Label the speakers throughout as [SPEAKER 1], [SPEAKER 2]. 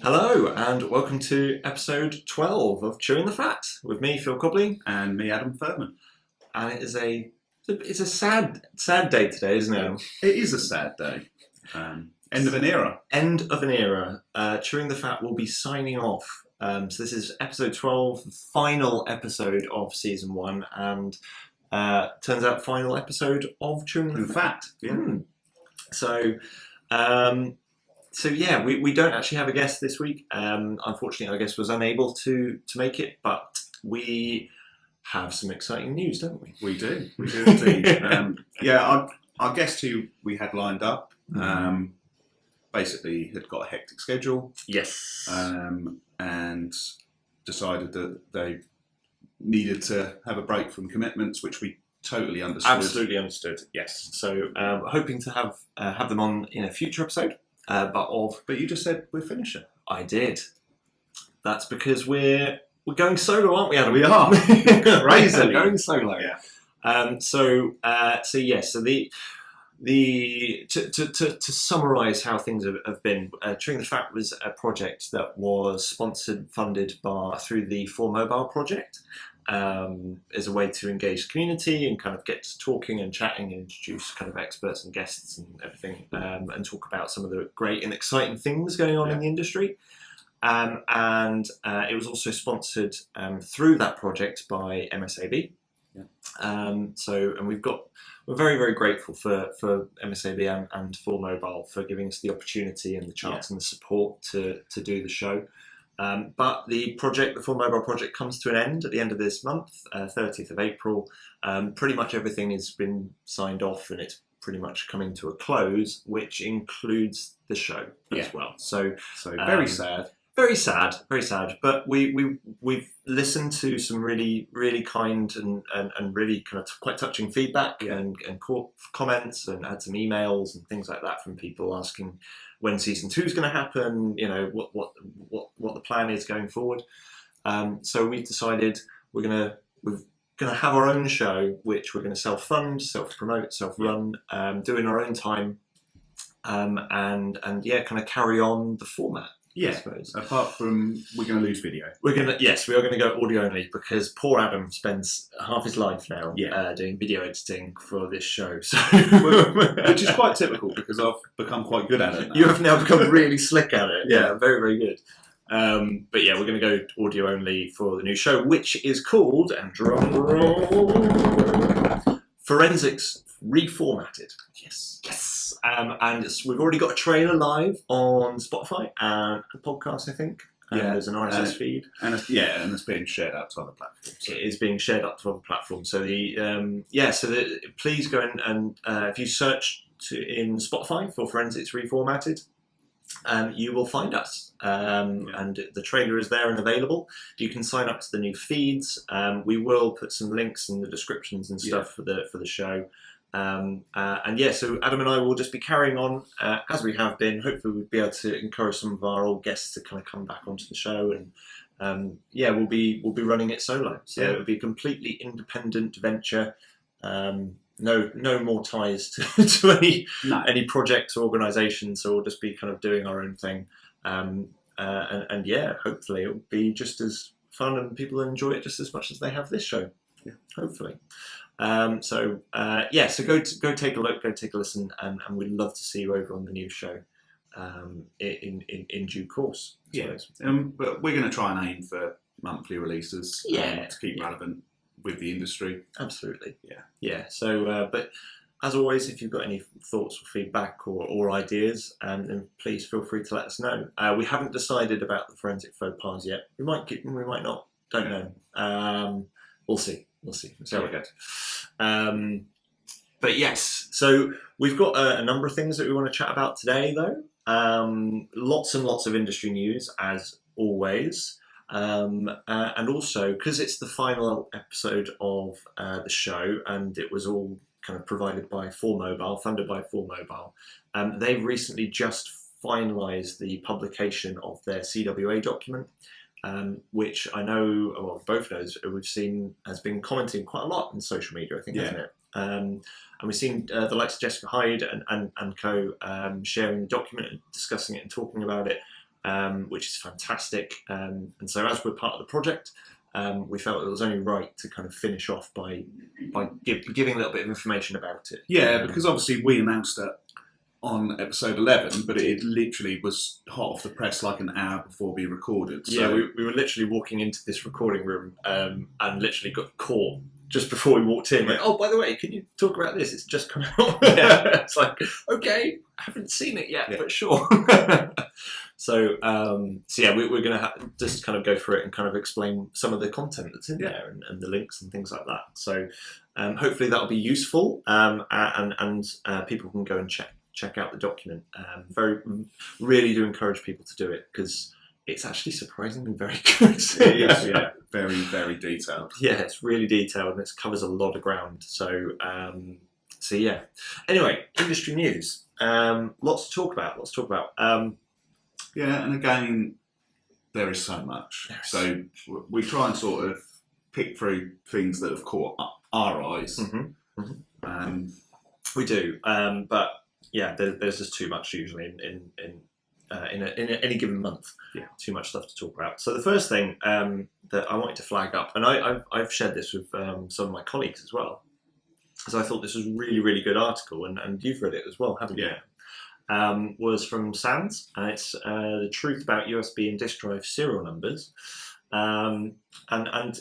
[SPEAKER 1] Hello and welcome to episode 12 of Chewing the Fat with me, Phil Cobley,
[SPEAKER 2] and me, Adam Furman.
[SPEAKER 1] And it's a sad day today, isn't it?
[SPEAKER 2] It is a sad day. End of an era.
[SPEAKER 1] End of an era. Chewing the Fat will be signing off. So this is episode 12, the final episode of season 1, and turns out final episode of Chewing the Fat.
[SPEAKER 2] Yeah.
[SPEAKER 1] So yeah, we don't actually have a guest this week. Unfortunately, our guest was unable to make it, but we have some exciting news, don't we?
[SPEAKER 2] We do indeed. Our guest who we had lined up basically had got a hectic schedule.
[SPEAKER 1] Yes.
[SPEAKER 2] And decided that they needed to have a break from commitments, which we totally understood.
[SPEAKER 1] Absolutely understood. Yes. So hoping to have them on in a future episode. But you just said we're finishing. I did. That's because we're going solo, aren't we, Adam?
[SPEAKER 2] We are. Crazily.
[SPEAKER 1] Going solo.
[SPEAKER 2] Yeah.
[SPEAKER 1] So to summarise how things have been, Chewing the Fat was a project that was funded through the 4Mobile project. As a way to engage the community and kind of get to talking and chatting and introduce kind of experts and guests and everything, and talk about some of the great and exciting things going on in the industry. And it was also sponsored through that project by MSAB.
[SPEAKER 2] Yeah.
[SPEAKER 1] And we're very, very grateful for MSAB and 4Mobile for giving us the opportunity and the chance and the support to do the show. But the 4Mobile project comes to an end at the end of this month, 30th of April. Pretty much everything has been signed off and it's pretty much coming to a close, which includes the show as well. So
[SPEAKER 2] very sad.
[SPEAKER 1] Very sad, very sad. But we've listened to some really, really kind and really kind of quite touching feedback and comments, and had some emails and things like that from people asking when season 2 is going to happen. You know what the plan is going forward. So we've decided we're going to have our own show, which we're going to self-fund, self-promote, self-run, do in our own time, and kind of carry on the format.
[SPEAKER 2] Yeah,
[SPEAKER 1] I suppose.
[SPEAKER 2] Apart from we are going to lose video.
[SPEAKER 1] We are going to go audio only because poor Adam spends half his life now doing video editing for this show. So
[SPEAKER 2] which is quite typical because I've become quite good at it now.
[SPEAKER 1] You have now become really slick at it. Yeah, very, very good. But yeah, we're going to go audio only for the new show, which is called, and drum roll, Forensics Reformatted. Yes. And we've already got a trailer live on Spotify and the podcast, I think. There's an RSS feed.
[SPEAKER 2] And it's being shared out to other platforms.
[SPEAKER 1] So. It is being shared up to other platforms. So please go and if you search in Spotify for Forensics Reformatted, you will find us. And the trailer is there and available. You can sign up to the new feeds. We will put some links in the descriptions and stuff for the show. So Adam and I will just be carrying on as we have been. Hopefully we'll be able to encourage some of our old guests to kind of come back onto the show, and we'll be running it solo. So it'll be a completely independent venture. No more ties to any projects or organisations. So we'll just be kind of doing our own thing. Hopefully it'll be just as fun and people will enjoy it just as much as they have this show. Yeah, hopefully. So go take a look, go take a listen, and we'd love to see you over on the new show in due course.
[SPEAKER 2] But we're going to try and aim for monthly releases to keep relevant with the industry.
[SPEAKER 1] Absolutely. Yeah. So, but as always, if you've got any thoughts or feedback or ideas, then please feel free to let us know. We haven't decided about the forensic faux pas yet. We might not. Don't know. We'll see. We'll see how it goes. But yes, so we've got a number of things that we want to chat about today, though. Lots and lots of industry news, as always. And also, because it's the final episode of the show, and it was all kind of provided by 4Mobile, funded by 4Mobile, they've recently just finalised the publication of their CWA document. Which I know, both knows, we've seen has been commenting quite a lot in social media, I think, hasn't it? And we've seen the likes of Jessica Hyde and co sharing the document and discussing it and talking about it. which is fantastic. And so as we're part of the project, we felt it was only right to kind of finish off by giving a little bit of information about it.
[SPEAKER 2] Yeah, because obviously we announced it on episode 11, but it literally was hot off the press like an hour before we recorded. So.
[SPEAKER 1] Yeah, we were literally walking into this recording room and literally got caught just before we walked in. Like, oh, by the way, can you talk about this? It's just come out. It's like, okay, I haven't seen it yet, but sure. So yeah, we're going to just kind of go through it and kind of explain some of the content that's in there and the links and things like that. So hopefully that'll be useful and people can go and check out the document. Really do encourage people to do it because it's actually surprisingly very good.
[SPEAKER 2] It is, yeah, very, very detailed.
[SPEAKER 1] Yeah, it's really detailed and it covers a lot of ground. So yeah. Anyway, industry news. Lots to talk about.
[SPEAKER 2] Yeah, and again, there is so much. So we try and sort of pick through things that have caught our eyes.
[SPEAKER 1] We do, but yeah, there's just too much usually in any given month.
[SPEAKER 2] Yeah,
[SPEAKER 1] too much stuff to talk about. So the first thing that I wanted to flag up, and I've shared this with some of my colleagues as well, because I thought this was a really, really good article, and you've read it as well, haven't you?
[SPEAKER 2] Yeah.
[SPEAKER 1] Was from Sans, and it's the truth about USB and disk drive serial numbers, and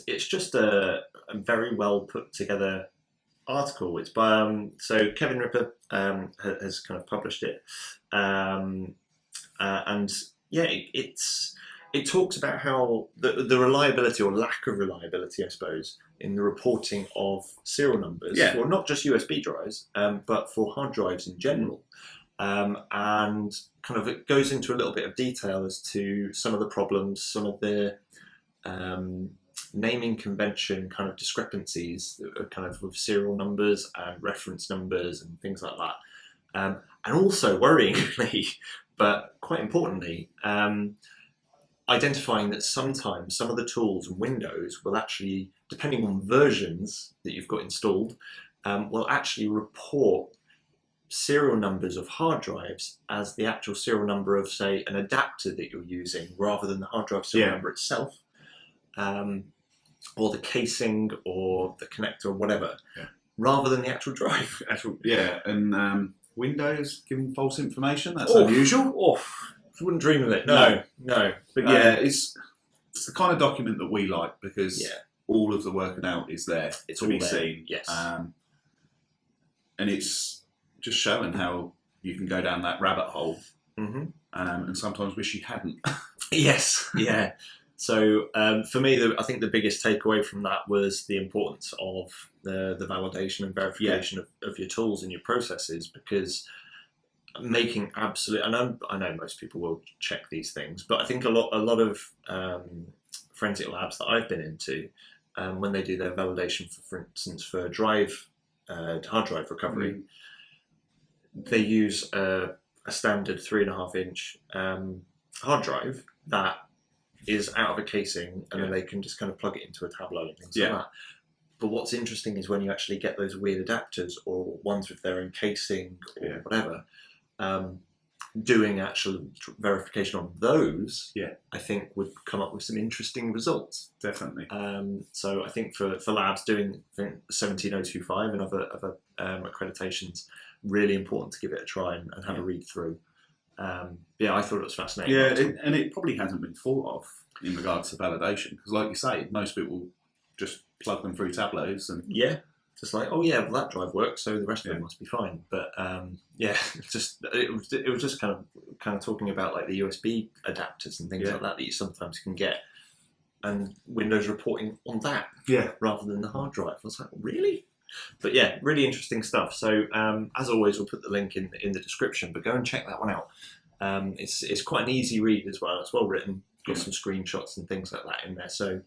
[SPEAKER 1] it's just a very well put together article. It's by so Kevin Ripper has kind of published it, and yeah, it talks about how the reliability or lack of reliability, I suppose, in the reporting of serial numbers for not just USB drives, but for hard drives in general. And kind of it goes into a little bit of detail as to some of the problems, some of the naming convention kind of discrepancies that are kind of with serial numbers and reference numbers and things like that. And also, worryingly, but quite importantly, identifying that sometimes some of the tools and windows will actually, depending on versions that you've got installed, will actually report serial numbers of hard drives as the actual serial number of, say, an adapter that you're using rather than the hard drive serial number itself, or the casing or the connector or whatever, rather than the actual drive.
[SPEAKER 2] And Windows giving false information, that's unusual.
[SPEAKER 1] I wouldn't dream of it. No.
[SPEAKER 2] But yeah, it's the kind of document that we like because all of the working out is there.
[SPEAKER 1] It's
[SPEAKER 2] to
[SPEAKER 1] all
[SPEAKER 2] be
[SPEAKER 1] there.
[SPEAKER 2] seen.
[SPEAKER 1] Yes.
[SPEAKER 2] And it's just showing how you can go down that rabbit hole, and sometimes wish you hadn't.
[SPEAKER 1] Yes, yeah. So for me, I think the biggest takeaway from that was the importance of the validation and verification of your tools and your processes, because making absolute, and I know most people will check these things, but I think a lot of forensic labs that I've been into, when they do their validation for instance, for hard drive recovery, they use a standard 3.5-inch hard drive that is out of a casing, and then they can just kind of plug it into a Tableau and things like that. But what's interesting is when you actually get those weird adapters or ones with their own casing or whatever, doing actual verification on those, I think would come up with some interesting results.
[SPEAKER 2] Definitely.
[SPEAKER 1] So I think for labs doing 17025 and other accreditations, really important to give it a try and have a read through. I thought it was fascinating.
[SPEAKER 2] Yeah, and it probably hasn't been thought of in regards to validation, because like you say, most people just plug them through Tableaus and
[SPEAKER 1] just like, that drive works, so the rest of it must be fine. But it was just kind of talking about like the USB adapters and things like that you sometimes can get, and Windows reporting on that rather than the hard drive. I was like, really? But yeah, really interesting stuff. So as always, we'll put the link in the description, but go and check that one out. It's quite an easy read as well. It's well written, got some screenshots and things like that in there. So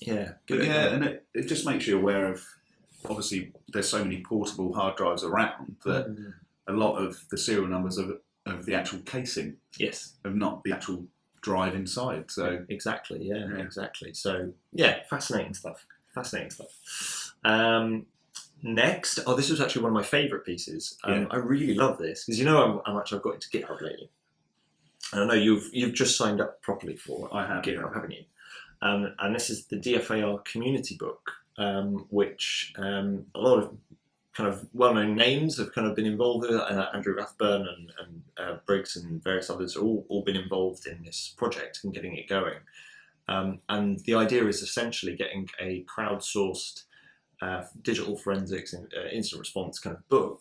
[SPEAKER 1] and
[SPEAKER 2] it just makes you aware of, obviously there's so many portable hard drives around that a lot of the serial numbers of the actual casing of not the actual drive inside. So
[SPEAKER 1] exactly. So fascinating stuff. Next, this was actually one of my favourite pieces. I really love this because you know how much I've got into GitHub lately. And I know you've just signed up properly for
[SPEAKER 2] I have,
[SPEAKER 1] GitHub, haven't you? And this is the DFAR community book, which a lot of kind of well-known names have kind of been involved with it. Andrew Rathburn and Briggs and various others have all been involved in this project and getting it going. And the idea is essentially getting a crowdsourced digital forensics and incident response kind of book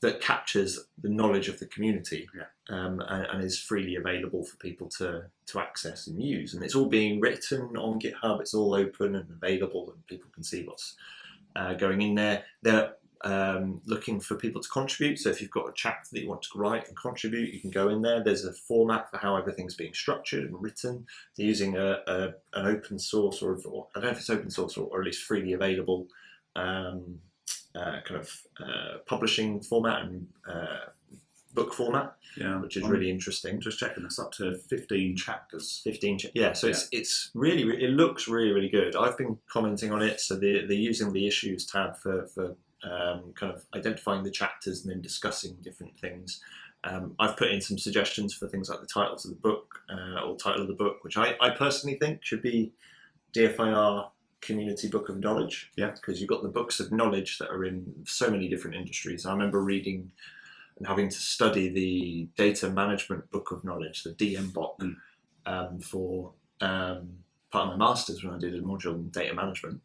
[SPEAKER 1] that captures the knowledge of the community, and is freely available for people to access and use. And it's all being written on GitHub. It's all open and available, and people can see what's going in there. They're looking for people to contribute. So if you've got a chapter that you want to write and contribute, you can go in there. There's a format for how everything's being structured and written. They're using an open source, or I don't know if it's open source or at least freely available kind of publishing format and book format, which is really interesting.
[SPEAKER 2] Just checking, it's up to 15 chapters.
[SPEAKER 1] 15, so it's really, it looks really good. I've been commenting on it, so they're using the issues tab for kind of identifying the chapters and then discussing different things. I've put in some suggestions for things like the titles of the book, or title of the book, which I personally think should be DFIR Community Book of Knowledge, because you've got the books of knowledge that are in so many different industries. I remember reading and having to study the Data Management Book of Knowledge, the DMBOK, for part of my master's when I did a module in data management,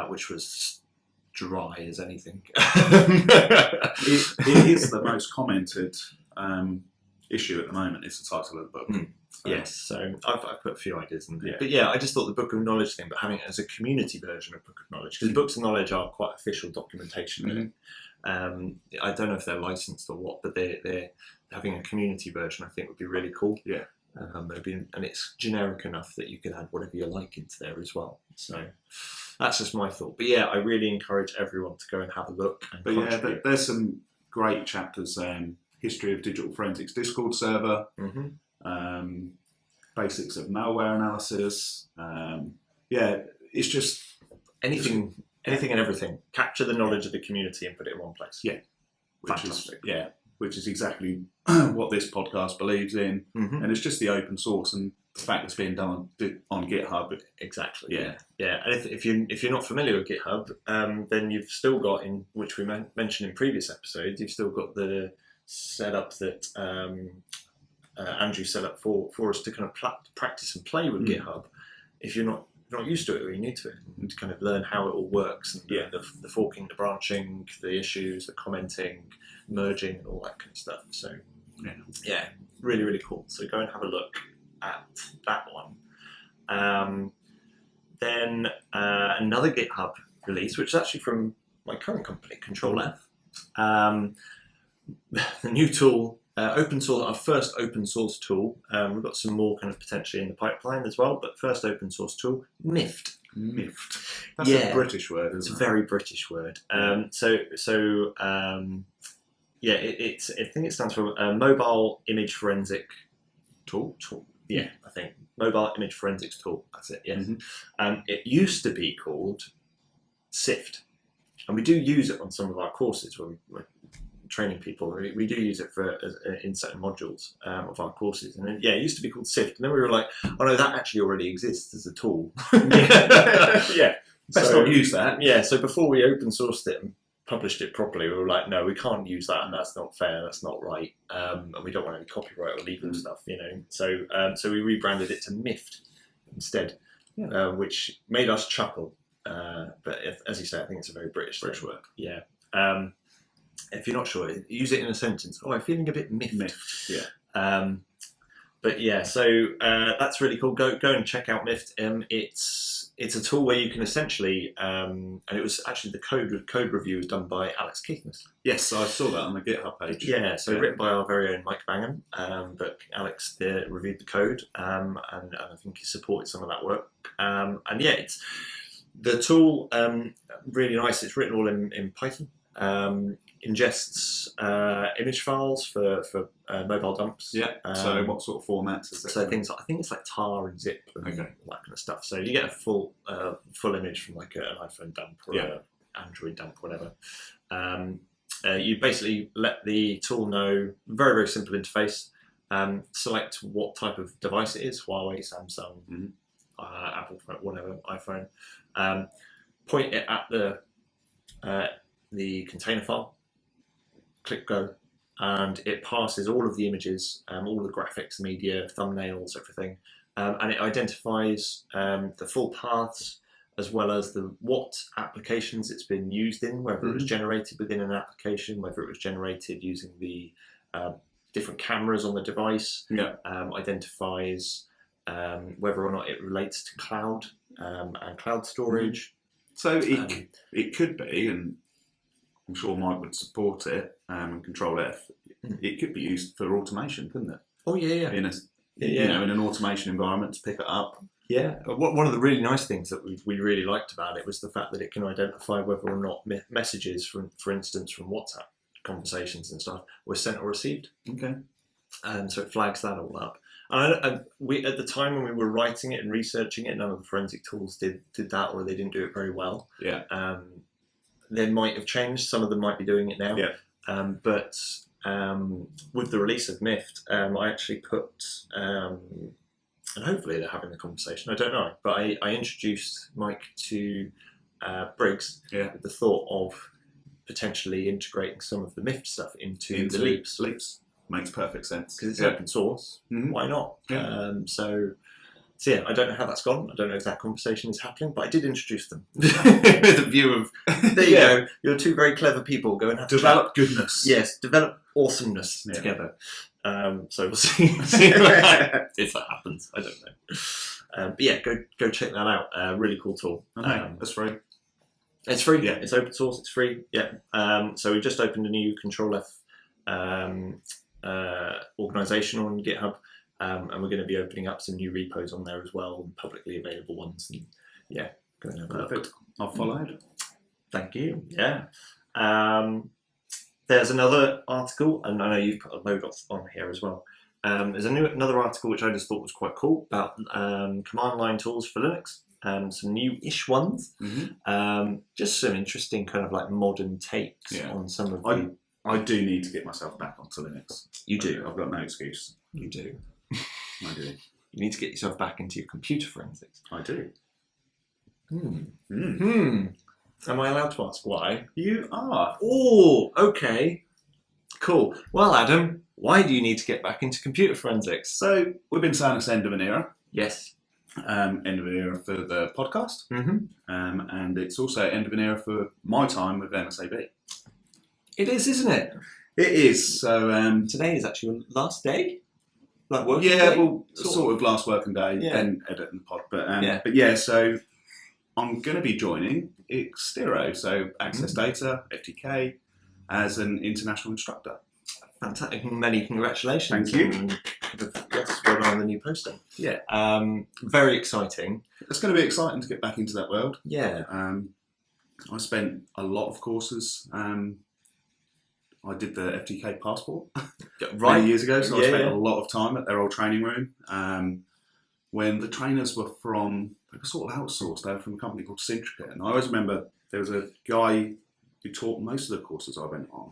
[SPEAKER 1] which was dry as anything.
[SPEAKER 2] It is the most commented issue at the moment. It's the title of the book.
[SPEAKER 1] Yes, so I've put a few ideas in there. But yeah, I just thought the Book of Knowledge thing, but having it as a community version of Book of Knowledge, because books of knowledge are quite official documentation. I don't know if they're licensed or what, but they're having a community version, I think, would be really cool. And it's generic enough that you can add whatever you like into there as well. So that's just my thought. But yeah, I really encourage everyone to go and have a look. And contribute.
[SPEAKER 2] There's some great chapters. History of Digital Forensics Discord server. Basics of malware analysis. It's just
[SPEAKER 1] anything and everything. Capture the knowledge of the community and put it in one place.
[SPEAKER 2] Which is exactly what this podcast believes in. And it's just the open source and the fact it's being done on GitHub.
[SPEAKER 1] Exactly. And if you're not familiar with GitHub, then you've still got, in which we mentioned in previous episodes, you've still got the setup that Andrew set up for us to kind of practice and play with GitHub. If you're not used to it or you're new to it, and to kind of learn how it all works, and the forking, the branching, the issues, the commenting, merging, and all that kind of stuff. So really cool. So go and have a look at that one. Then another GitHub release, which is actually from my current company, Control F. The new tool, open source, our first open source tool. We've got some more kind of potentially in the pipeline as well, but first open source tool, MIFT.
[SPEAKER 2] MIFT. That's a British word, isn't it?
[SPEAKER 1] It's a very British word. I think it stands for Mobile Image Forensic Tool. I think Mobile Image Forensics Tool. That's it. Yes. It used to be called Sift, and we do use it on some of our courses when we're training people. We do use it in certain modules of our courses, and then, it used to be called Sift, and then we were like, oh no, that actually already exists as a tool.
[SPEAKER 2] Best not use that.
[SPEAKER 1] So before we open sourced it and published it properly, we were like, no, we can't use that, and that's not fair, that's not right, and we don't want any copyright or legal stuff, so we rebranded it to MIFT instead, which made us chuckle, but as you say, I think it's a very British word. If you're not sure, use it in a sentence. Oh, I'm feeling a bit miffed. So that's really cool. Go and check out MIFT. It's a tool where you can essentially, and it was actually the code review was done by Alex Keithness.
[SPEAKER 2] Yes, I saw that on the GitHub page.
[SPEAKER 1] Written by our very own Mike Bangham, but Alex reviewed the code, and I think he supported some of that work. It's the tool, really nice. It's written all in Python. Ingests image files for mobile dumps.
[SPEAKER 2] So what sort of formats is it?
[SPEAKER 1] So things, I think it's like tar and zip and that kind of stuff. So you get a full image from like an iPhone dump or an Android dump, whatever. You basically let the tool know, very, very simple interface, select what type of device it is, Huawei, Samsung, Apple, whatever, iPhone, point it at the container file, click go, and it passes all of the images, all the graphics, media, thumbnails, everything, and it identifies the full paths as well as what applications it's been used in, whether it was generated within an application, whether it was generated using the different cameras on the device, identifies whether or not it relates to cloud and cloud storage.
[SPEAKER 2] So it could be, and I'm sure Mike would support it, and Control F. It could be used for automation, couldn't it?
[SPEAKER 1] Oh yeah.
[SPEAKER 2] In in an automation environment to pick it up.
[SPEAKER 1] Yeah. One of the really nice things that we really liked about it was the fact that it can identify whether or not messages, for instance, from WhatsApp conversations and stuff, were sent or received.
[SPEAKER 2] Okay.
[SPEAKER 1] So it flags that all up. And we, at the time when we were writing it and researching it, none of the forensic tools did that, or they didn't do it very well.
[SPEAKER 2] Yeah.
[SPEAKER 1] They might have changed. Some of them might be doing it now.
[SPEAKER 2] Yeah.
[SPEAKER 1] But with the release of MIFT, I actually put, and hopefully they're having the conversation, I don't know, but I introduced Mike to Briggs with the thought of potentially integrating some of the MIFT stuff into the Leaps.
[SPEAKER 2] Leaps. Makes perfect sense.
[SPEAKER 1] Because it's open source. Why not?
[SPEAKER 2] Yeah.
[SPEAKER 1] So yeah, I don't know how that's gone. I don't know if that conversation is happening, but I did introduce them with a view of, there you go, you're two very clever people, go and have
[SPEAKER 2] develop goodness.
[SPEAKER 1] Yes, develop awesomeness together. So we'll see if that happens. I don't know. But yeah, go check that out. Really cool tool.
[SPEAKER 2] That's free.
[SPEAKER 1] It's free. Yeah, it's open source. It's free. Yeah. So we just opened a new Control F organization on GitHub. And we're going to be opening up some new repos on there as well, publicly available ones. And yeah, go and have a look.
[SPEAKER 2] I've followed.
[SPEAKER 1] Thank you. Yeah. There's another article, and I know you've put a load on here as well. There's another article which I just thought was quite cool about command line tools for Linux. Some new-ish ones. Just some interesting kind of like modern takes on some of the...
[SPEAKER 2] I do need to get myself back onto Linux.
[SPEAKER 1] You do?
[SPEAKER 2] I've got no excuse.
[SPEAKER 1] You do.
[SPEAKER 2] I do.
[SPEAKER 1] You need to get yourself back into your computer forensics.
[SPEAKER 2] I do.
[SPEAKER 1] Am I allowed to ask why?
[SPEAKER 2] You are.
[SPEAKER 1] Oh, okay. Cool. Well, Adam, why do you need to get back into computer forensics?
[SPEAKER 2] So, we've been saying it's end of an era.
[SPEAKER 1] Yes.
[SPEAKER 2] End of an era for the podcast. And it's also end of an era for my time with MSAB.
[SPEAKER 1] It is, isn't it?
[SPEAKER 2] It is. So,
[SPEAKER 1] today is actually the last day? Like working
[SPEAKER 2] day?
[SPEAKER 1] Well,
[SPEAKER 2] sort of last working day, then editing the pod. But yeah, so I'm going to be joining Xtero, so Access Data, FTK, as an international instructor.
[SPEAKER 1] Fantastic. Many congratulations.
[SPEAKER 2] Thank you.
[SPEAKER 1] And yes, well done on the new posting. Yeah. Very exciting.
[SPEAKER 2] It's going to be exciting to get back into that world.
[SPEAKER 1] Yeah.
[SPEAKER 2] I spent a lot of courses. I did the FTK passport many years ago, so I spent a lot of time at their old training room. When the trainers were they were sort of outsourced. They were from a company called Syntropit, and I always remember there was a guy who taught most of the courses I went on,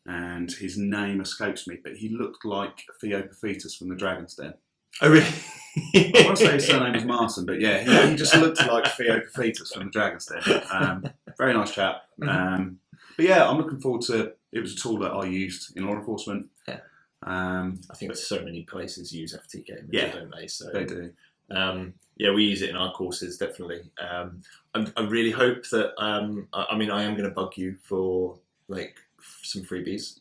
[SPEAKER 2] and his name escapes me, but he looked like Theopophetus from the Dragon's Den.
[SPEAKER 1] Oh, really?
[SPEAKER 2] I want to say his surname was Martin, but yeah, he just looked like Theopophetus from the Dragon's Den. Very nice chap. But yeah, I'm looking forward to it. It was a tool that I used in law enforcement.
[SPEAKER 1] Yeah.
[SPEAKER 2] I
[SPEAKER 1] think so many places use FTK, don't they? So
[SPEAKER 2] they do.
[SPEAKER 1] Yeah, we use it in our courses, definitely. I really hope that, I am going to bug you for like some freebies.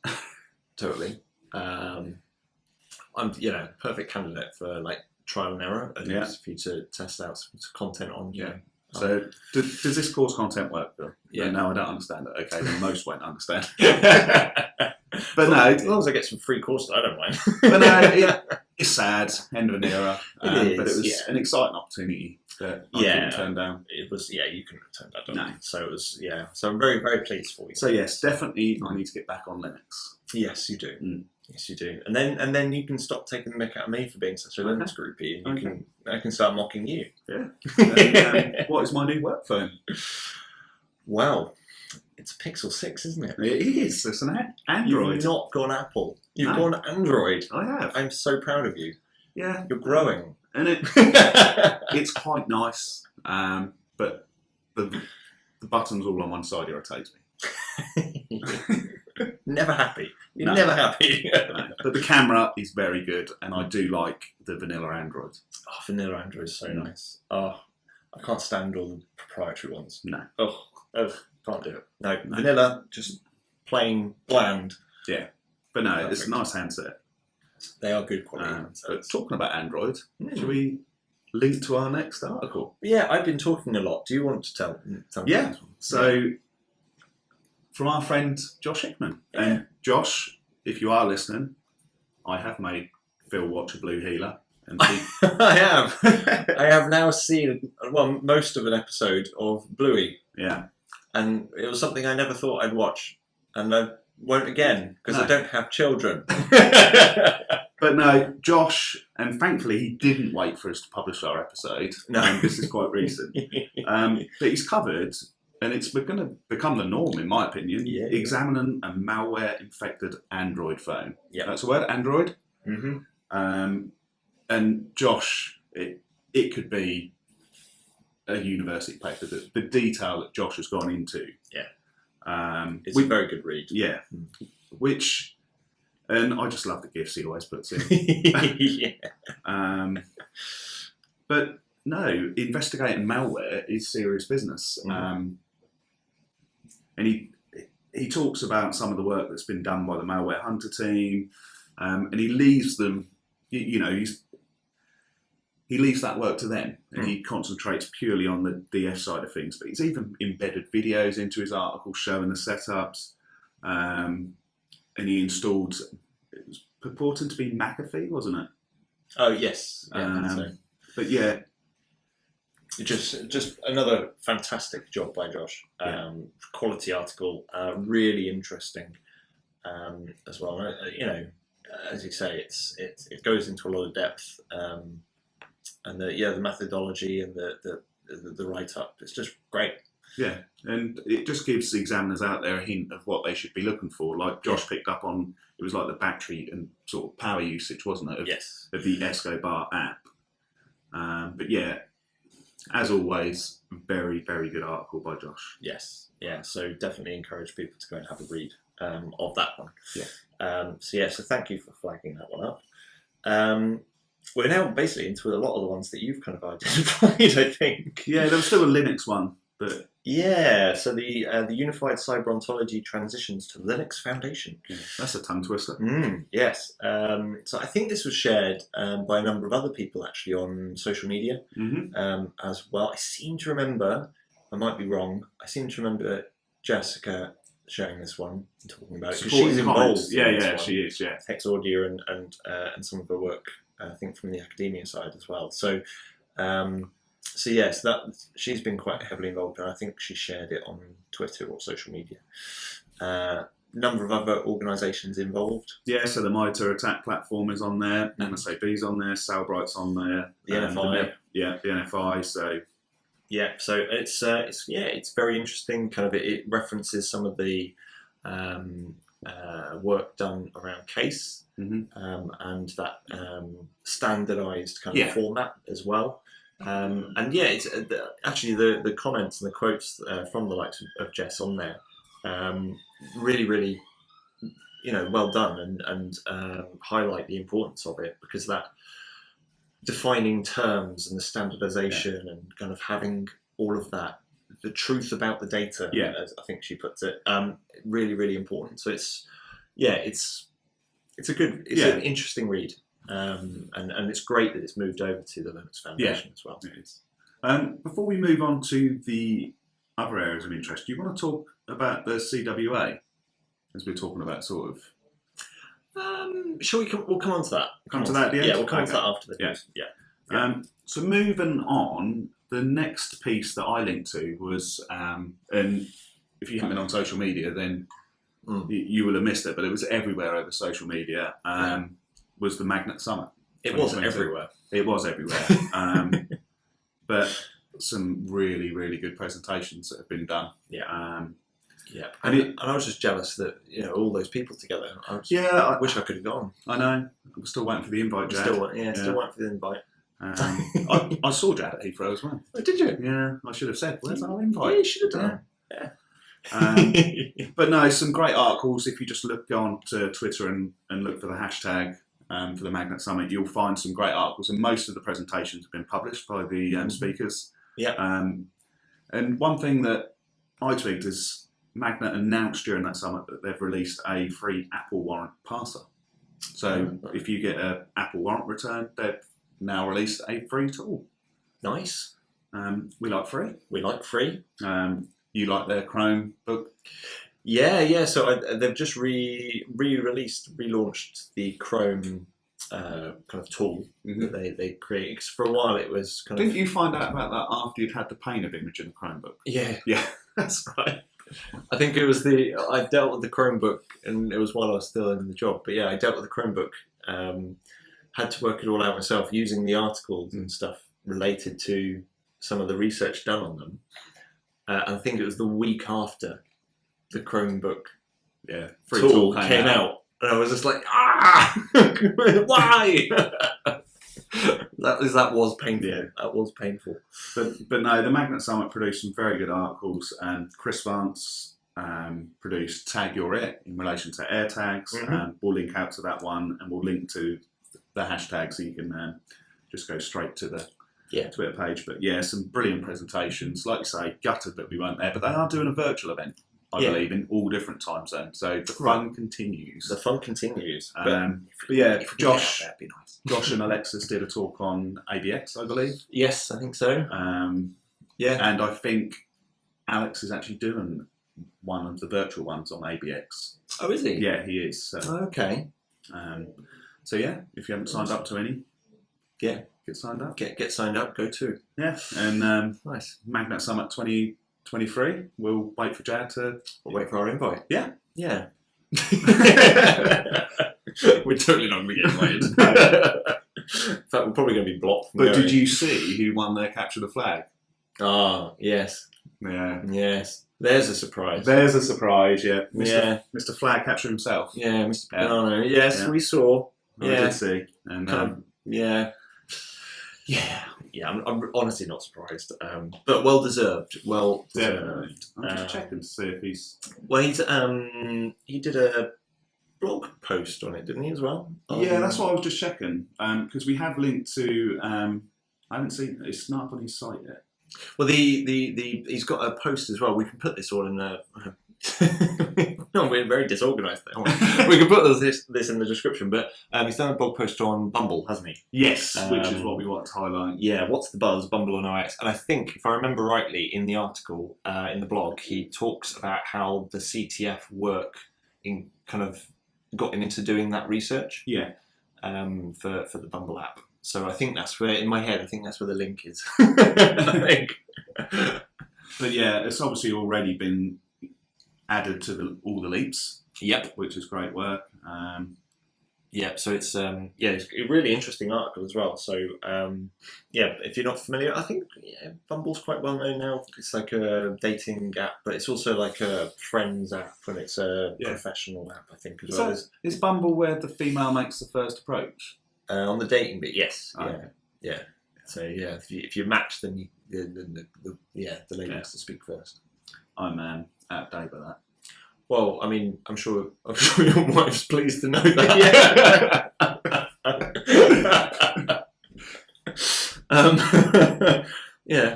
[SPEAKER 1] Totally. I'm, perfect candidate for like trial and error and for you to test out some content on.
[SPEAKER 2] So, does this course content work, Bill? Yeah. No, I don't understand it. Okay, then most won't understand. But no,
[SPEAKER 1] as long as I get some free courses, I don't mind.
[SPEAKER 2] But no, it's sad, end of an era. But it was an exciting opportunity that I couldn't turn down.
[SPEAKER 1] It was, you couldn't have turned that down. No. So it was, So I'm very, very pleased for you.
[SPEAKER 2] So yes, definitely, I need to get back on Linux.
[SPEAKER 1] Yes, you do. Yes, you do. And then you can stop taking the mick out of me for being such a Linux groupie, and I can start mocking you.
[SPEAKER 2] Yeah. And, what is my new work phone?
[SPEAKER 1] Well, It's a Pixel 6, isn't it?
[SPEAKER 2] It is. It's an Android.
[SPEAKER 1] You've not gone Apple. You've gone Android.
[SPEAKER 2] I have.
[SPEAKER 1] I'm so proud of you.
[SPEAKER 2] Yeah.
[SPEAKER 1] You're growing.
[SPEAKER 2] And it's quite nice, but the buttons all on one side irritates me.
[SPEAKER 1] Never happy. You're never happy.
[SPEAKER 2] But the camera is very good, and I do like the vanilla Android.
[SPEAKER 1] Oh, vanilla Android is so nice. Oh, I can't stand all the proprietary ones.
[SPEAKER 2] No.
[SPEAKER 1] Oh, can't do it. No, vanilla, just plain bland.
[SPEAKER 2] Yeah. But no,
[SPEAKER 1] Perfect.
[SPEAKER 2] It's a nice handset.
[SPEAKER 1] They are good quality.
[SPEAKER 2] But talking about Android, should we link to our next article?
[SPEAKER 1] Yeah, I've been talking a lot. Do you want to tell me?
[SPEAKER 2] Yeah. So, from our friend Josh Hickman.
[SPEAKER 1] Yeah.
[SPEAKER 2] And Josh, if you are listening, I have made Phil watch a Blue Healer. And
[SPEAKER 1] I have. I have now seen, most of an episode of Bluey.
[SPEAKER 2] Yeah.
[SPEAKER 1] And it was something I never thought I'd watch. And I won't again, because I don't have children.
[SPEAKER 2] But no, Josh, and thankfully he didn't wait for us to publish our episode.
[SPEAKER 1] No.
[SPEAKER 2] This is quite recent. But he's covered, and it's going to become the norm, in my opinion, examining a malware-infected Android phone.
[SPEAKER 1] Yeah.
[SPEAKER 2] That's the word, Android.
[SPEAKER 1] Mm-hmm.
[SPEAKER 2] And Josh, it could be a university paper. The detail that Josh has gone into.
[SPEAKER 1] Yeah. It's a very good read.
[SPEAKER 2] Yeah. Which, and I just love the gifs he always puts in.
[SPEAKER 1] Yeah.
[SPEAKER 2] But no, investigating malware is serious business. And he talks about some of the work that's been done by the Malware Hunter team, and he leaves them, he leaves that work to them, and he concentrates purely on the DF side of things. But he's even embedded videos into his article showing the setups, and he installed, it was purporting to be McAfee, wasn't it?
[SPEAKER 1] Oh, yes. Yeah, I think so.
[SPEAKER 2] But yeah.
[SPEAKER 1] Just another fantastic job by Josh. Quality article, really interesting as well. As you say, it goes into a lot of depth, and the methodology and the write up. It's just great. Yeah,
[SPEAKER 2] and it just gives the examiners out there a hint of what they should be looking for. Like Josh picked up on, it was like the battery and sort of power usage, wasn't it? Of the Escobar app. But yeah. As always, very, very good article by Josh.
[SPEAKER 1] Yes, yeah. So definitely encourage people to go and have a read of that one.
[SPEAKER 2] Yeah.
[SPEAKER 1] So thank you for flagging that one up. We're now basically into a lot of the ones that you've kind of identified, I think.
[SPEAKER 2] Yeah, there was still a Linux one, but
[SPEAKER 1] yeah. So the Unified Cyber Ontology transitions to Linux Foundation.
[SPEAKER 2] Yeah, that's a tongue twister.
[SPEAKER 1] Yes. So I think this was shared by a number of other people actually on social media as well. I seem to remember, I might be wrong, I seem to remember Jessica sharing this one and talking about it because she's involved.
[SPEAKER 2] Yeah, she is. Yeah,
[SPEAKER 1] Hexaudia and some of her work, I think, from the academia side as well. So yes, that she's been quite heavily involved, and I think she shared it on Twitter or social media. Number of other organisations involved.
[SPEAKER 2] Yeah, so the Monitor Attack platform is on there, MSAB's on there, Cellbright's on there,
[SPEAKER 1] the NFI.
[SPEAKER 2] The NFI. So
[SPEAKER 1] yeah, so it's very interesting. Kind of it references some of the work done around case and that standardised kind of format as well. And yeah, it's actually the comments and the quotes from the likes of Jess on there. Really, really, well done and highlight the importance of it, because that defining terms and the standardization and kind of having all of that, the truth about the data, as I think she puts it, really, really important. So it's an interesting read. And it's great that it's moved over to the Linux Foundation as well.
[SPEAKER 2] It is. Before we move on to the other areas of interest, do you want to talk about the CWA, as we're talking about sort of?
[SPEAKER 1] We'll come on to that.
[SPEAKER 2] Come to that at the end?
[SPEAKER 1] Yeah, we'll come on to that after the news. Yeah.
[SPEAKER 2] So moving on, the next piece that I linked to was, and if you haven't been on social media, then you will have missed it, but it was everywhere over social media. Was the Magnet Summit.
[SPEAKER 1] It was everywhere.
[SPEAKER 2] It was everywhere. But some really, really good presentations that have been done.
[SPEAKER 1] Yeah, and I was just jealous that all those people together. I wish I could have gone.
[SPEAKER 2] I know. I'm still waiting for the invite, Jad.
[SPEAKER 1] Still waiting for the invite.
[SPEAKER 2] I saw Jad at Heathrow as well.
[SPEAKER 1] Oh, did you?
[SPEAKER 2] Yeah, I should have said, where's our invite?
[SPEAKER 1] Yeah, you should have done. Yeah.
[SPEAKER 2] But no, some great articles. If you just go on to Twitter and look for the hashtag for the Magnet Summit, you'll find some great articles, and most of the presentations have been published by the speakers.
[SPEAKER 1] Yeah.
[SPEAKER 2] And one thing that I tweeted is Magnet announced during that summit that they've released a free Apple warrant parser. So if you get an Apple warrant return, they've now released a free tool.
[SPEAKER 1] Nice.
[SPEAKER 2] We like free.
[SPEAKER 1] We like free.
[SPEAKER 2] You like their Chromebook?
[SPEAKER 1] Yeah. So they've just relaunched the Chrome kind of tool that they created. 'Cause for a while it was kind of...
[SPEAKER 2] Didn't you find out about that after you'd had the pain of image in the Chromebook?
[SPEAKER 1] Yeah.
[SPEAKER 2] Yeah, that's right.
[SPEAKER 1] I think it was I dealt with the Chromebook, and it was while I was still in the job. But yeah, I dealt with the Chromebook. Had to work it all out myself using the articles and stuff related to some of the research done on them. I think it was the week after the Chromebook
[SPEAKER 2] free
[SPEAKER 1] tool came out. And I was just like, why? That was painful. Yeah. That was painful.
[SPEAKER 2] But no, the Magnet Summit produced some very good articles, and Chris Vance produced Tag Your It in relation to AirTags, and we'll link out to that one, and we'll link to the hashtag so you can just go straight to the Twitter page. But yeah, some brilliant presentations. Like you say, gutted that we weren't there, but they are doing a virtual event, I believe, in all different time zones. So the fun continues.
[SPEAKER 1] The fun continues.
[SPEAKER 2] But yeah, Josh,
[SPEAKER 1] that'd be nice.
[SPEAKER 2] Josh and Alexis did a talk on ABX, I believe.
[SPEAKER 1] Yes, I think so.
[SPEAKER 2] And I think Alex is actually doing one of the virtual ones on ABX.
[SPEAKER 1] Oh, is he?
[SPEAKER 2] Yeah, he is. So,
[SPEAKER 1] okay.
[SPEAKER 2] So yeah, if you haven't signed up to any, get signed up.
[SPEAKER 1] Get signed up. Go to.
[SPEAKER 2] Yeah, and
[SPEAKER 1] nice.
[SPEAKER 2] Magnet Summit 2023. We'll wait for Jad to.
[SPEAKER 1] We'll wait for our invite.
[SPEAKER 2] Yeah.
[SPEAKER 1] Yeah. We're totally not going to get invited. In fact, we're probably going to be blocked.
[SPEAKER 2] But did you see who won their Capture the Flag?
[SPEAKER 1] Ah, yes.
[SPEAKER 2] Yeah.
[SPEAKER 1] Yes. There's a surprise.
[SPEAKER 2] There's a surprise, yeah. Mr. Flag Capture himself.
[SPEAKER 1] Yeah, Mr. Pagano. Yes, we saw.
[SPEAKER 2] I did see. And
[SPEAKER 1] I'm honestly not surprised. But well deserved. Well deserved.
[SPEAKER 2] I'm just checking to see if he's.
[SPEAKER 1] Well, he did a blog post on it, didn't he, as well?
[SPEAKER 2] Yeah, that's what I was just checking. Because we have linked to. I haven't seen it's not up on his site yet.
[SPEAKER 1] Well, he's got a post as well. We can put this all in the. No, we're very disorganised there. We can put this in the description, but he's done a blog post on Bumble, hasn't he?
[SPEAKER 2] Yes, which is what we want to highlight.
[SPEAKER 1] Yeah, what's the buzz, Bumble on OS? And I think, if I remember rightly, in the article, in the blog, he talks about how the CTF work in kind of got him into doing that research.
[SPEAKER 2] Yeah.
[SPEAKER 1] For the Bumble app. So I think that's where, in my head, I think that's where the link is. I think.
[SPEAKER 2] But yeah, it's obviously already been added to all the leaps.
[SPEAKER 1] Yep.
[SPEAKER 2] Which is great work.
[SPEAKER 1] Yeah, so it's it's a really interesting article as well. So if you're not familiar, I think Bumble's quite well known now. It's like a dating app, but it's also like a friends app, and it's a professional app, I think, as well.
[SPEAKER 2] Is Bumble where the female makes the first approach?
[SPEAKER 1] On the dating bit, yes.
[SPEAKER 2] Okay.
[SPEAKER 1] Yeah. So if you match, then the lady has to speak first.
[SPEAKER 2] I'm out of date with that.
[SPEAKER 1] Well, I mean, I'm sure your wife's pleased to know that.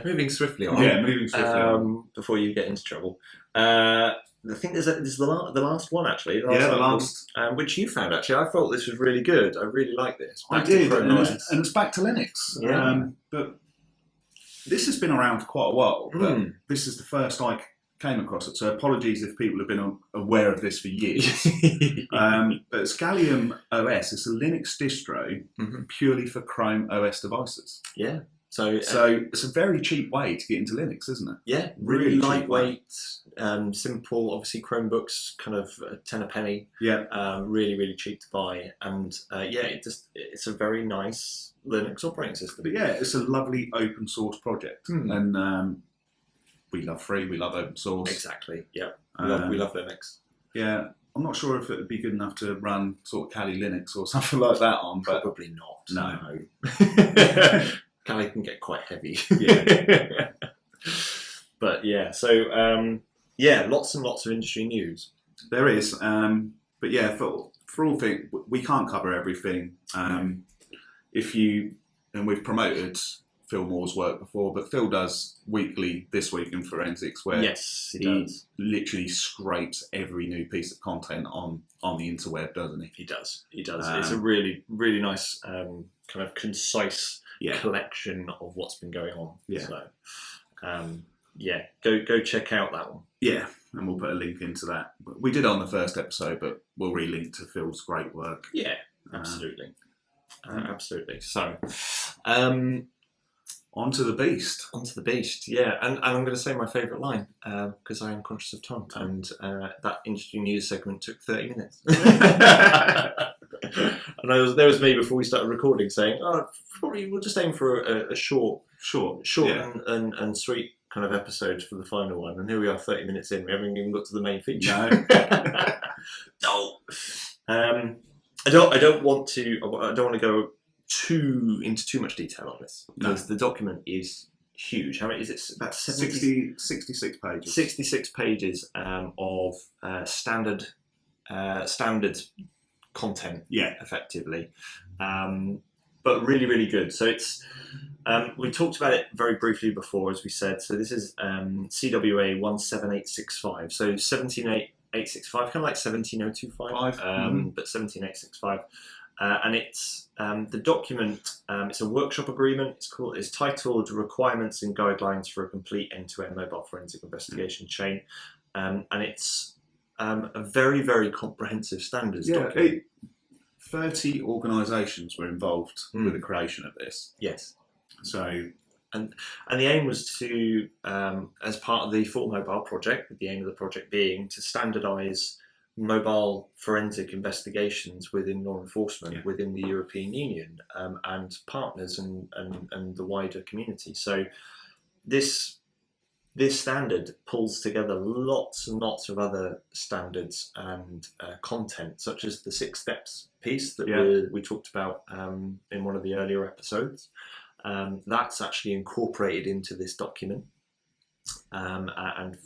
[SPEAKER 1] Moving swiftly on.
[SPEAKER 2] Yeah, moving swiftly on.
[SPEAKER 1] Before you get into trouble. I think this is the last one, actually.
[SPEAKER 2] The last.
[SPEAKER 1] Which you found, actually. I thought this was really good. I really like this.
[SPEAKER 2] I did, and it's back to Linux.
[SPEAKER 1] Yeah.
[SPEAKER 2] But this has been around for quite a while, but this is the first I came across it, so apologies if people have been aware of this for years. But it's GaliumOS. It's a Linux distro purely for ChromeOS devices.
[SPEAKER 1] Yeah.
[SPEAKER 2] So it's a very cheap way to get into Linux, isn't it?
[SPEAKER 1] Yeah, really lightweight, simple. Obviously, Chromebooks kind of 10 a penny.
[SPEAKER 2] Yeah.
[SPEAKER 1] Really, really cheap to buy, and it's a very nice Linux operating system.
[SPEAKER 2] But yeah, it's a lovely open source project, and we love free, we love open source.
[SPEAKER 1] Exactly. Yeah. We love LiveX.
[SPEAKER 2] Yeah. I'm not sure if it would be good enough to run sort of Kali Linux or something like that on, but
[SPEAKER 1] probably not.
[SPEAKER 2] No.
[SPEAKER 1] Kali can get quite heavy.
[SPEAKER 2] Yeah.
[SPEAKER 1] But yeah, so lots and lots of industry news.
[SPEAKER 2] There is, but yeah, for all things, we can't cover everything. We've promoted Phil Moore's work before, but Phil does weekly This Week in Forensics, where
[SPEAKER 1] he does.
[SPEAKER 2] Literally scrapes every new piece of content on the interweb, doesn't he?
[SPEAKER 1] He does. It's a really, really nice kind of concise collection of what's been going on.
[SPEAKER 2] Yeah.
[SPEAKER 1] So, go check out that one.
[SPEAKER 2] Yeah, and we'll put a link into that. We did on the first episode, but we'll relink to Phil's great work.
[SPEAKER 1] Yeah, absolutely. Absolutely. So,
[SPEAKER 2] onto the beast.
[SPEAKER 1] Onto the beast, yeah. And I'm going to say my favourite line, because I am conscious of time, and that industry news segment took 30 minutes. And there was me before we started recording saying, probably we'll just aim for a short and sweet kind of episode for the final one. And here we are, 30 minutes in. We haven't even got to the main feature. No. I don't want to go into too much detail on this, because the document is huge. How many is it? About
[SPEAKER 2] 66 pages.
[SPEAKER 1] 66 pages of standard content, effectively, but really, really good. So it's we talked about it very briefly before, as we said. So this is CWA 17865. So 17865, kind of like 17025, but 17865. And it's the document. It's a workshop agreement. It's titled "Requirements and Guidelines for a Complete End-to-End Mobile Forensic Investigation Chain," and it's a very, very comprehensive standards document.
[SPEAKER 2] 30 organisations were involved with the creation of this.
[SPEAKER 1] Yes.
[SPEAKER 2] So,
[SPEAKER 1] and the aim was to, as part of the Full Mobile project, with the aim of the project being to standardise mobile forensic investigations within law enforcement within the European Union, and partners and the wider community. So this standard pulls together lots and lots of other standards and content, such as the 6 steps piece that we talked about in one of the earlier episodes. That's actually incorporated into this document. And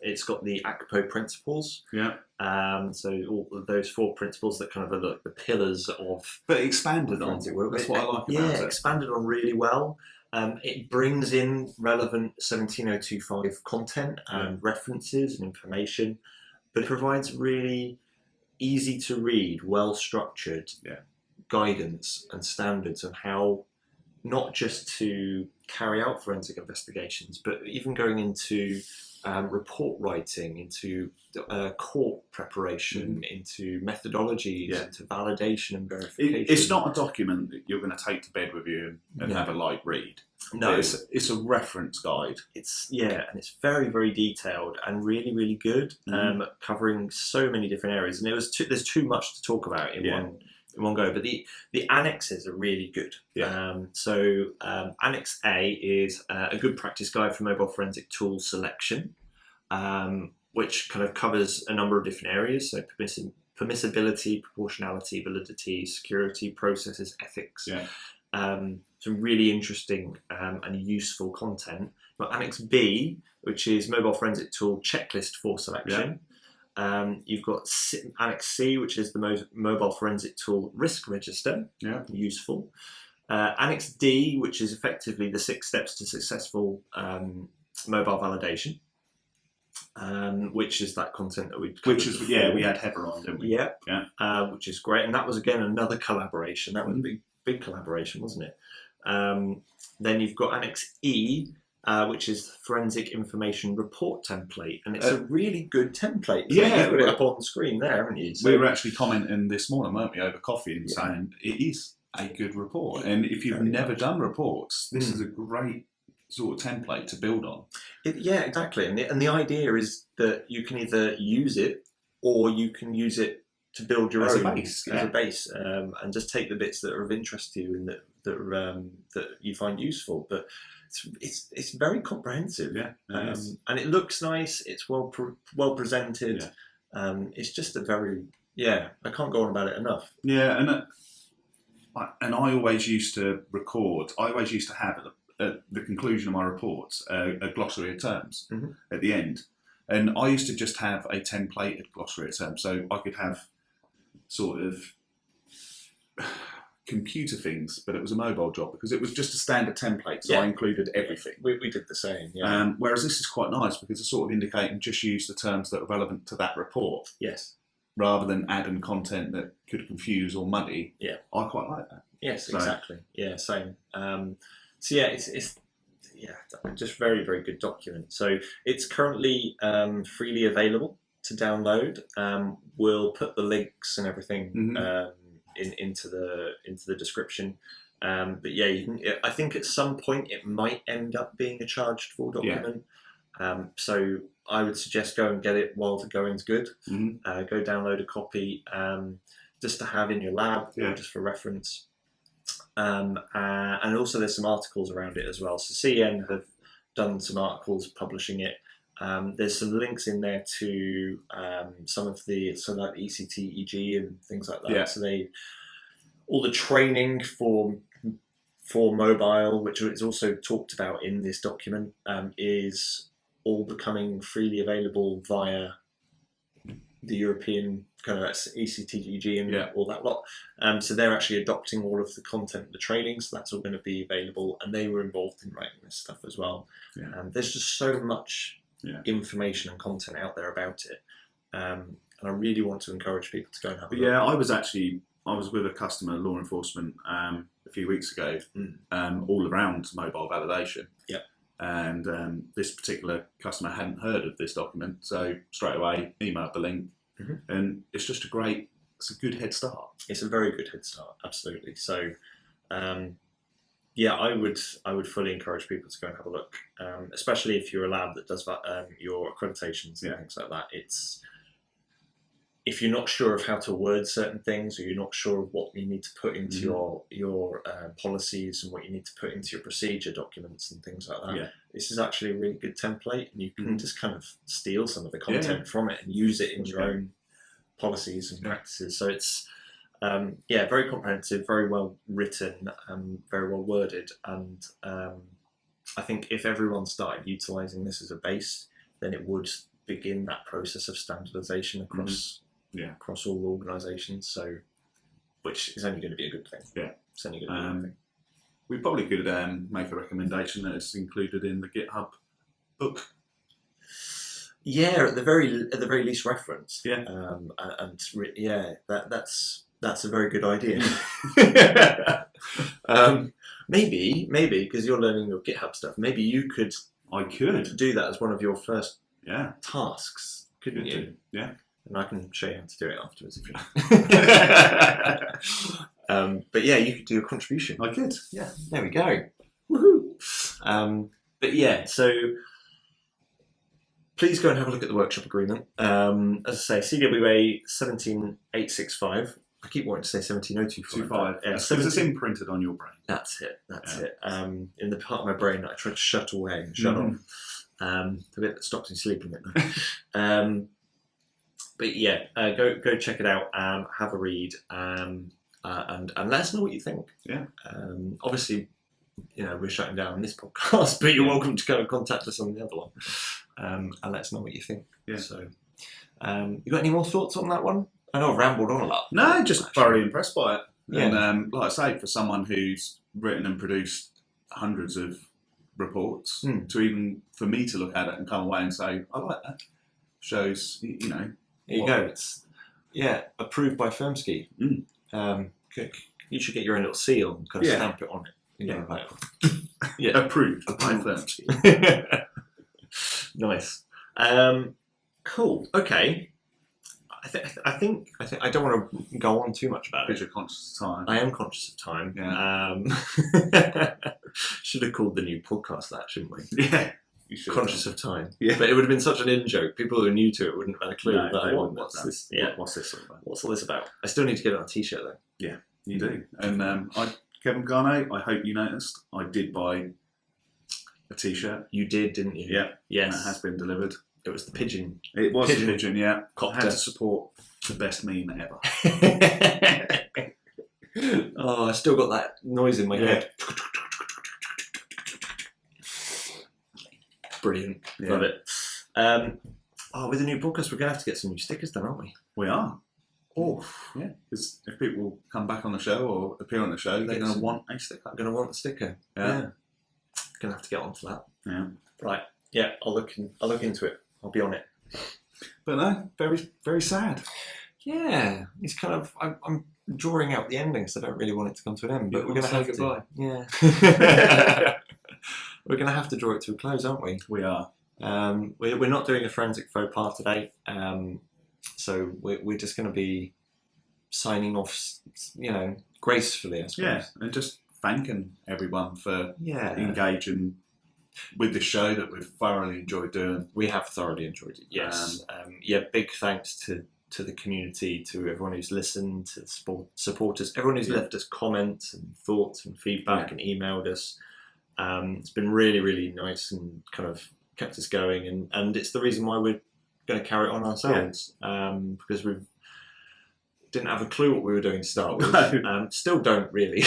[SPEAKER 1] it's got the ACPO principles. So all of those 4 principles that kind of are the pillars of...
[SPEAKER 2] But expanded on. That's what I like about it.
[SPEAKER 1] Yeah, expanded on really well. It brings in relevant 17025 content and references and information, but it provides really easy to read, well-structured guidance and standards on how not just to carry out forensic investigations, but even going into report writing, into court preparation, into methodologies, into validation and verification.
[SPEAKER 2] It's not a document that you're going to take to bed with you and have a light read.
[SPEAKER 1] No,
[SPEAKER 2] it's a reference guide.
[SPEAKER 1] And it's very, very detailed and really, really good, covering so many different areas. And there's too much to talk about in one go, but the annexes are really good. So Annex A is a good practice guide for mobile forensic tool selection, which kind of covers a number of different areas. So permissibility, proportionality, validity, security, processes, ethics. Some really interesting and useful content. But Annex B, which is mobile forensic tool checklist for selection. You've got Annex C, which is the mobile forensic tool risk register, useful. Annex D, which is effectively the 6 steps to successful mobile validation, which is that content that we
[SPEAKER 2] had Heather on, didn't we?
[SPEAKER 1] Which is great, and that was again another collaboration. That was a big collaboration, wasn't it? Then you've got Annex E, which is Forensic Information Report Template, and it's a really good template. You've got it up on the screen there, haven't you? So,
[SPEAKER 2] we were actually commenting this morning, weren't we, over coffee, and saying it is a good report. And if you've never done reports, this is a great sort of template to build on.
[SPEAKER 1] Exactly. And the idea is that you can either use it or you can use it to build your
[SPEAKER 2] as
[SPEAKER 1] own
[SPEAKER 2] a base,
[SPEAKER 1] and just take the bits that are of interest to you and that you find useful. But it's very comprehensive, and it looks nice. It's well presented. It's just a very I can't go on about it enough.
[SPEAKER 2] And I always used to record. I always used to have at the conclusion of my reports a glossary of terms at the end, and I used to just have a templated glossary of terms, so I could have sort of computer things, but it was a mobile job because it was just a standard template, so I included everything.
[SPEAKER 1] We did the same,
[SPEAKER 2] whereas this is quite nice because it's sort of indicating just use the terms that are relevant to that report.
[SPEAKER 1] Yes.
[SPEAKER 2] Rather than adding content that could confuse or muddy. I quite like that.
[SPEAKER 1] Yes, exactly. Yeah, same. So it's just very, very good document. So it's currently freely available to download. We'll put the links and everything into the description. But you can. I think at some point it might end up being a charged for document. So I would suggest go and get it while the going's good. Go download a copy just to have in your lab or just for reference. And also there's some articles around it as well. So CEN have done some articles publishing it. There's some links in there to some of the like the ECT, and things like that. So all the training for mobile, which is also talked about in this document, is all becoming freely available via the European kind of ECTG and all that lot. So they're actually adopting all of the content, the training, so that's all going to be available, and they were involved in writing this stuff as well. There's just so much information and content out there about it, and I really want to encourage people to go and have a look.
[SPEAKER 2] I was with a customer, law enforcement, a few weeks ago, all around mobile validation. And this particular customer hadn't heard of this document, so straight away emailed the link, and it's just it's a good head start. It's
[SPEAKER 1] a very good head start, absolutely. So, I would fully encourage people to go and have a look, especially if you're a lab that does your accreditations and things like that. If you're not sure of how to word certain things, or you're not sure of what you need to put into your policies and what you need to put into your procedure documents and things like that, this is actually a really good template, and you can just kind of steal some of the content from it and use it in your own policies and practices. So it's very comprehensive, very well written, very well worded, and I think if everyone started utilising this as a base, then it would begin that process of standardisation across all organisations. So, which is only going to be a good thing. It's only going to be a good thing.
[SPEAKER 2] We probably could make a recommendation that it's included in the GitHub book.
[SPEAKER 1] At the very least reference. That's a very good idea. Maybe because you're learning your GitHub stuff. Maybe you could.
[SPEAKER 2] I could
[SPEAKER 1] do that as one of your first tasks, couldn't you? And I can show you how to do it afterwards if you like. But you could do a contribution.
[SPEAKER 2] I could.
[SPEAKER 1] There we go. Woohoo! So please go and have a look at the workshop agreement. As I say, CWA 17865. I keep wanting to say 17025.
[SPEAKER 2] Because it's imprinted on your brain.
[SPEAKER 1] That's it. In the part of my brain that I try to shut away and shut off. The bit that stops me sleeping at night. Go check it out. Have a read, and let us know what you think. Obviously, we're shutting down this podcast, but you're welcome to go and contact us on the other one, and let us know what you think. So, you got any more thoughts on that one? I know I've rambled on a lot.
[SPEAKER 2] No, just thoroughly impressed by it. And like I say, for someone who's written and produced hundreds of reports, to even for me to look at it and come away and say, I like that, shows,
[SPEAKER 1] There you go. It's approved by Firmski. You should get your own little seal and kind of stamp it on it.
[SPEAKER 2] Approved by Firmski.
[SPEAKER 1] Nice. Cool. Okay. I think I don't want to go on too much about it.
[SPEAKER 2] Because you're conscious of time.
[SPEAKER 1] I am conscious of time. Should have called the new podcast that, shouldn't we?
[SPEAKER 2] You should
[SPEAKER 1] conscious of time.
[SPEAKER 2] Yeah.
[SPEAKER 1] But it would have been such an in-joke. People who are new to it wouldn't have had a clue.
[SPEAKER 2] No,
[SPEAKER 1] Like,
[SPEAKER 2] what's
[SPEAKER 1] this?
[SPEAKER 2] What's this all about?
[SPEAKER 1] What's all this about? I still need to get it on a t-shirt though.
[SPEAKER 2] Yeah, you do. And Kevin Garno, I hope you noticed, I did buy a t-shirt.
[SPEAKER 1] You did, didn't you?
[SPEAKER 2] Yeah.
[SPEAKER 1] Yes.
[SPEAKER 2] And it has been delivered.
[SPEAKER 1] It was the pigeon.
[SPEAKER 2] It was the pigeon, yeah.
[SPEAKER 1] Copter.
[SPEAKER 2] I had to support the best meme ever.
[SPEAKER 1] Oh, I still got that noise in my head. Brilliant.
[SPEAKER 2] Yeah.
[SPEAKER 1] Love it. With the new podcast, we're going to have to get some new stickers done, aren't we?
[SPEAKER 2] We are.
[SPEAKER 1] Oh,
[SPEAKER 2] yeah. Because if people come back on the show or appear on the show, they're going to want a sticker.
[SPEAKER 1] I'm going to want a sticker.
[SPEAKER 2] Yeah.
[SPEAKER 1] Going to have to get onto that.
[SPEAKER 2] Yeah.
[SPEAKER 1] Right. Yeah, I'll look into it. I'll be on it.
[SPEAKER 2] But no, very, very sad.
[SPEAKER 1] Yeah, it's kind of. I'm drawing out the ending, so I don't really want it to come to an end. But we're going to have
[SPEAKER 2] goodbye.
[SPEAKER 1] to. Yeah. We're going to have to draw it to a close, aren't we?
[SPEAKER 2] We are.
[SPEAKER 1] We're not doing a forensic faux pas today, so we're just going to be signing off, gracefully, I suppose.
[SPEAKER 2] Yeah, and just thanking everyone for engaging with the show that we've thoroughly enjoyed doing.
[SPEAKER 1] We have thoroughly enjoyed it. Yes. Big thanks to the community, to everyone who's listened, to the supporters, everyone who's left us comments and thoughts and feedback and emailed us. It's been really, really nice and kind of kept us going, and it's the reason why we're going to carry it on ourselves, because we didn't have a clue what we were doing to start with.
[SPEAKER 2] No.
[SPEAKER 1] Still don't really,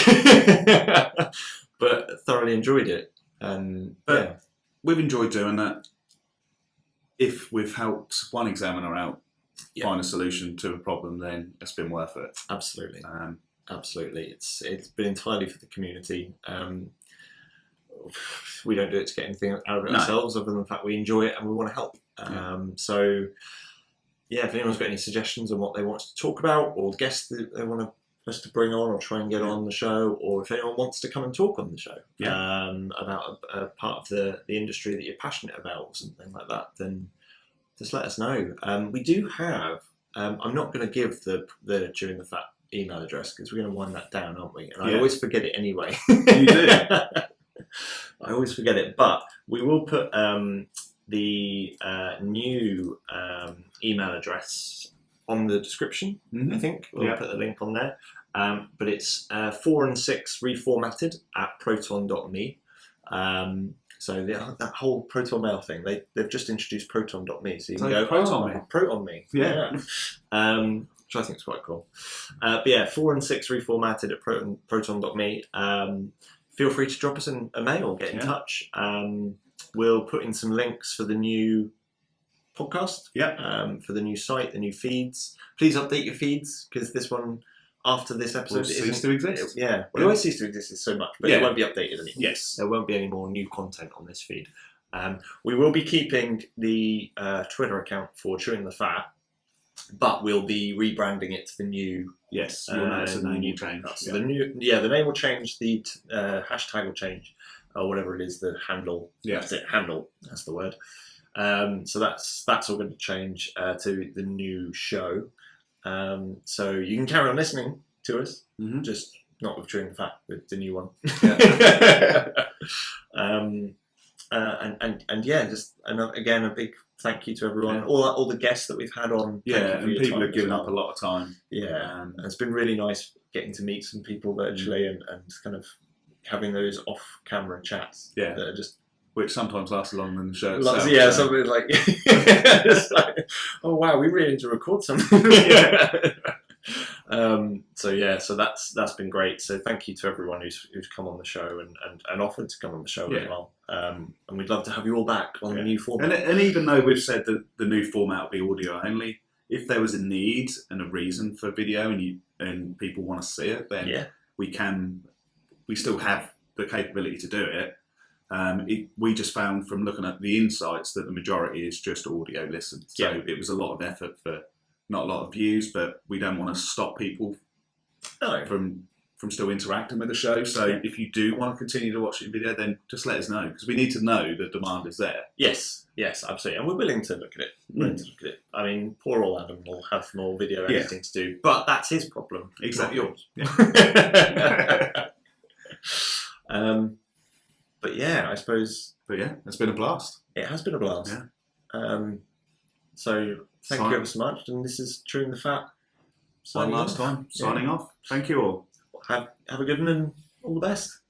[SPEAKER 1] but thoroughly enjoyed it. But
[SPEAKER 2] we've enjoyed doing that. If we've helped one examiner out find a solution to a problem, then it's been worth it.
[SPEAKER 1] Absolutely. Absolutely. It's been entirely for the community. We don't do it to get anything out of it ourselves, other than the fact we enjoy it and we want to help. So, if anyone's got any suggestions on what they want us to talk about, or guests that they want us to bring on or try and get on the show, or if anyone wants to come and talk on the show about a part of the industry that you're passionate about or something like that, then just let us know. We do have, I'm not going to give the Chewing the Fat email address because we're going to wind that down, aren't we? And I always forget it anyway.
[SPEAKER 2] You do.
[SPEAKER 1] I always forget it, but we will put the new email address on the description. I think we'll put the link on there. But it's Forensics Reformatted at proton.me. So that whole Proton Mail thing, they've just introduced proton.me, so you can go Proton.me.
[SPEAKER 2] Yeah.
[SPEAKER 1] Which I think is quite cool. Forensics Reformatted at proton.me. Feel free to drop us a mail, get in touch. We'll put in some links for the new podcast, for the new site, the new feeds. Please update your feeds, because this one, after this episode,
[SPEAKER 2] cease to exist.
[SPEAKER 1] It won't cease to exist so much, but it won't be updated anymore.
[SPEAKER 2] Yes.
[SPEAKER 1] There won't be any more new content on this feed. We will be keeping the Twitter account for Chewing the Fat, but we'll be rebranding it to the new.
[SPEAKER 2] Yes, the name will change.
[SPEAKER 1] So the name will change. The hashtag will change, or whatever it is. The handle.
[SPEAKER 2] Yeah,
[SPEAKER 1] that's it. Handle. That's the word. So that's all going to change to the new show. So you can carry on listening to us, just not with Chewing the Fat, with the new one. Just again a big thank you to everyone, all the guests that we've had on.
[SPEAKER 2] And people have given up a lot of time.
[SPEAKER 1] And it's been really nice getting to meet some people virtually and kind of having those off-camera chats. That are just.
[SPEAKER 2] Which sometimes lasts longer than the show
[SPEAKER 1] itself. Something like, it's like, oh wow, we really need to record something. So that's been great. So thank you to everyone who's come on the show and offered to come on the show as well. And we'd love to have you all back on the new format.
[SPEAKER 2] And even though we've said that the new format will be audio only, if there was a need and a reason for video and people want to see it, then we still have the capability to do it. We just found from looking at the insights that the majority is just audio listen. So it was a lot of effort for not a lot of views, but we don't want to stop people from still interacting with the show. So if you do want to continue to watch it in video, then just let us know, because we need to know the demand is there.
[SPEAKER 1] Yes, absolutely. And we're willing to look at it. I mean, poor old Adam will have more video editing to do, but that's his problem.
[SPEAKER 2] Exactly.
[SPEAKER 1] Not yours. But I suppose.
[SPEAKER 2] But it's been a blast.
[SPEAKER 1] It has been a blast.
[SPEAKER 2] Yeah.
[SPEAKER 1] So thank you ever so much. And this is Chewing the Fat.
[SPEAKER 2] One last time, signing off. Thank you all.
[SPEAKER 1] Have a good one and all the best.